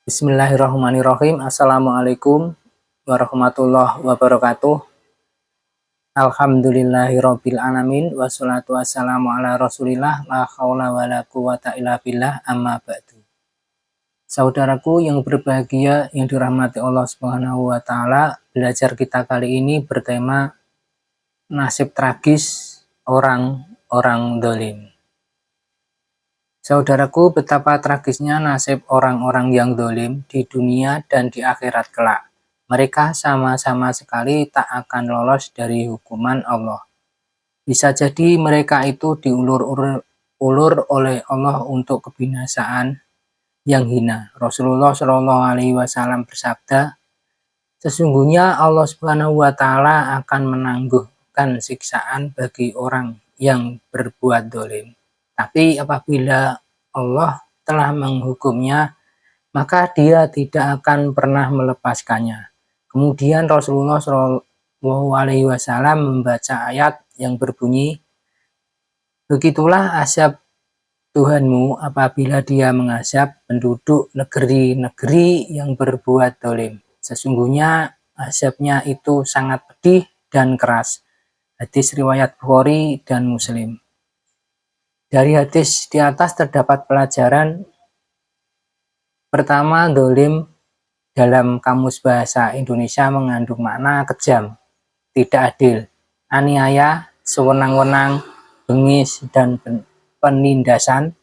Bismillahirrahmanirrahim. Assalamualaikum warahmatullahi wabarakatuh. Alhamdulillahirabbil alamin wassalatu wassalamu ala Rasulillah la haula wala quwata illa billah amma ba'du. Saudaraku yang berbahagia yang dirahmati Allah Subhanahu wa taala, belajar kita kali ini bertema nasib tragis orang-orang dolim. Saudaraku, betapa tragisnya nasib orang-orang yang dolim di dunia dan di akhirat kelak. Mereka sama-sama sekali tak akan lolos dari hukuman Allah. Bisa jadi mereka itu diulur oleh Allah untuk kebinasaan yang hina. Rasulullah Shallallahu Alaihi Wasallam bersabda, sesungguhnya Allah Subhanahu Wa Taala akan menangguhkan siksaan bagi orang yang berbuat dolim. Tapi apabila Allah telah menghukumnya, maka dia tidak akan pernah melepaskannya. Kemudian Rasulullah SAW membaca ayat yang berbunyi, begitulah azab Tuhanmu apabila dia mengazab penduduk negeri-negeri yang berbuat dolim. Sesungguhnya azabnya itu sangat pedih dan keras. Hadis riwayat Bukhari dan Muslim. Dari hadis di atas terdapat pelajaran. Pertama, dolim dalam kamus bahasa Indonesia mengandung makna kejam, tidak adil, aniaya, sewenang-wenang, bengis, dan penindasan.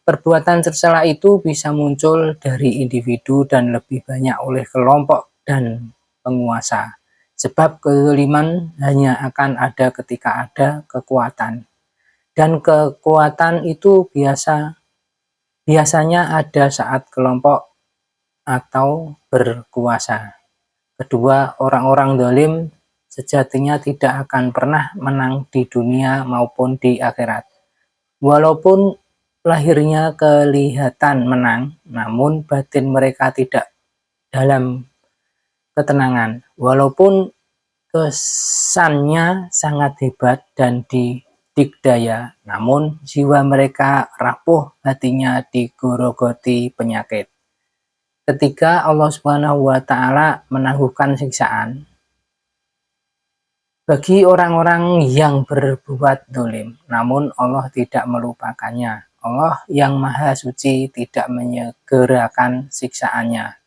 Perbuatan tercela itu bisa muncul dari individu dan lebih banyak oleh kelompok dan penguasa. Sebab kezaliman hanya akan ada ketika ada kekuatan. Dan kekuatan itu biasanya ada saat kelompok atau berkuasa. Kedua, orang-orang dolim sejatinya tidak akan pernah menang di dunia maupun di akhirat. Walaupun lahirnya kelihatan menang, namun batin mereka tidak dalam ketenangan. Walaupun kesannya sangat hebat dan dikdaya, namun jiwa mereka rapuh, hatinya digorogoti penyakit. Ketika Allah Subhanahu wa taala menangguhkan siksaan bagi orang-orang yang berbuat dolim, namun Allah tidak melupakannya. Allah yang Maha Suci tidak menyegerakan siksaannya.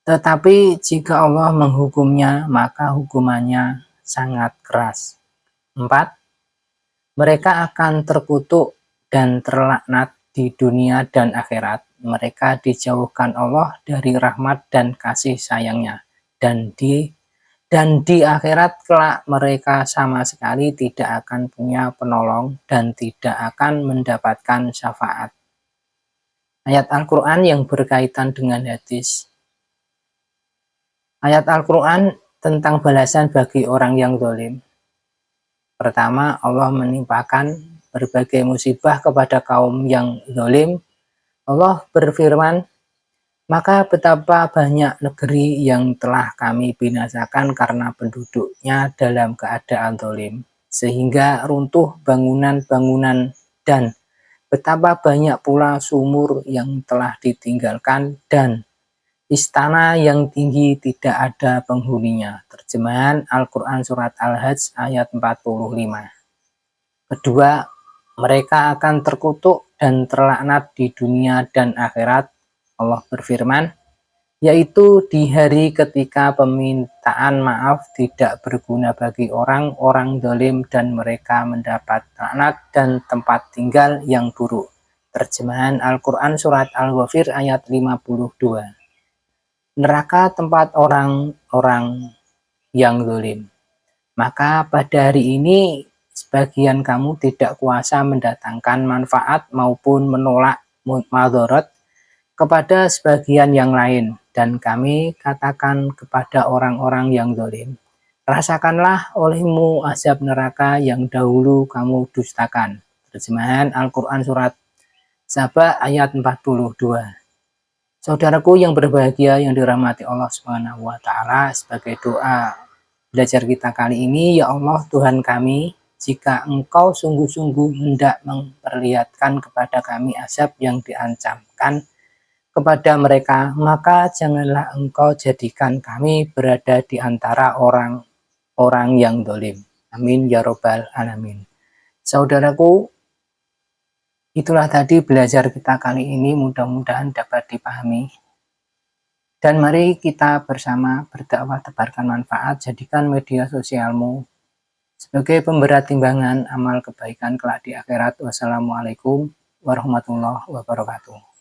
Tetapi jika Allah menghukumnya, maka hukumannya sangat keras. 4. Mereka akan terkutuk dan terlaknat di dunia dan akhirat. Mereka dijauhkan Allah dari rahmat dan kasih sayangnya. Dan di akhirat kelak mereka sama sekali tidak akan punya penolong dan tidak akan mendapatkan syafaat. Ayat Al-Quran yang berkaitan dengan hadis. Ayat Al-Quran tentang balasan bagi orang yang zalim. Pertama, Allah menimpakan berbagai musibah kepada kaum yang zalim. Allah berfirman, maka betapa banyak negeri yang telah kami binasakan karena penduduknya dalam keadaan zalim, sehingga runtuh bangunan-bangunan, dan betapa banyak pula sumur yang telah ditinggalkan dan istana yang tinggi tidak ada penghuninya. Terjemahan Al-Quran Surat Al-Hajj ayat 45. Kedua, mereka akan terkutuk dan terlaknat di dunia dan akhirat. Allah berfirman, yaitu di hari ketika permintaan maaf tidak berguna bagi orang-orang zalim dan mereka mendapat laknat dan tempat tinggal yang buruk. Terjemahan Al-Quran Surat Al-Ghafir ayat 52. Neraka tempat orang-orang yang zalim. Maka pada hari ini sebagian kamu tidak kuasa mendatangkan manfaat maupun menolak madarat kepada sebagian yang lain, dan kami katakan kepada orang-orang yang zalim, rasakanlah olehmu azab neraka yang dahulu kamu dustakan. Terjemahan Al-Quran Surat Saba ayat 42. Saudaraku yang berbahagia yang dirahmati Allah Subhanahu wa taala, sebagai doa belajar kita kali ini, ya Allah Tuhan kami, jika Engkau sungguh-sungguh hendak memperlihatkan kepada kami azab yang diancamkan kepada mereka, maka janganlah engkau jadikan kami berada di antara orang-orang yang dolim. Amin ya robbal alamin. Saudaraku, itulah tadi belajar kita kali ini, mudah-mudahan dapat dipahami. Dan mari kita bersama berdakwah tebarkan manfaat, jadikan media sosialmu sebagai pemberat timbangan amal kebaikan kelak di akhirat. Wassalamualaikum warahmatullahi wabarakatuh.